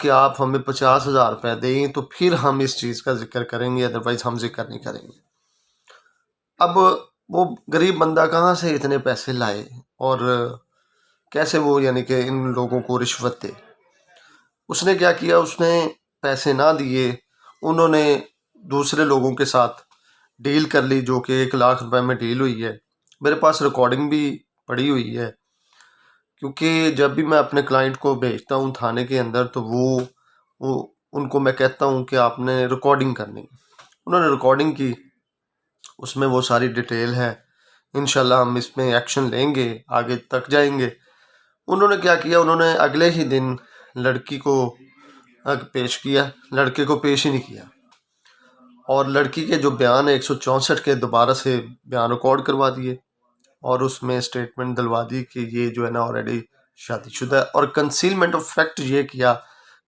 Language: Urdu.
کہ آپ ہمیں 50,000 روپے دیں تو پھر ہم اس چیز کا ذکر کریں گے، ادروائز ہم ذکر نہیں کریں گے۔ اب وہ غریب بندہ کہاں سے اتنے پیسے لائے اور کیسے وہ یعنی کہ ان لوگوں کو رشوت دے؟ اس نے کیا کیا، اس نے پیسے نہ دیے، انہوں نے دوسرے لوگوں کے ساتھ ڈیل کر لی، جو کہ 1,00,000 روپے میں ڈیل ہوئی ہے۔ میرے پاس ریکارڈنگ بھی پڑی ہوئی ہے، کیونکہ جب بھی میں اپنے کلائنٹ کو بھیجتا ہوں تھانے کے اندر تو وہ ان کو میں کہتا ہوں کہ آپ نے ریکارڈنگ کرنی۔ انہوں نے ریکارڈنگ کی، اس میں وہ ساری ڈیٹیل ہے، انشاءاللہ ہم اس میں ایکشن لیں گے، آگے تک جائیں گے۔ انہوں نے کیا کیا، انہوں نے اگلے ہی دن لڑکی کو پیش کیا، لڑکے کو پیش ہی نہیں کیا، اور لڑکی کے جو بیان ہے 164 کے دوبارہ سے بیان ریکارڈ کروا دیے، اور اس میں اسٹیٹمنٹ دلوا دی کہ یہ جو ہے نا آلریڈی شادی شدہ ہے، اور کنسیلمنٹ آف فیکٹ یہ کیا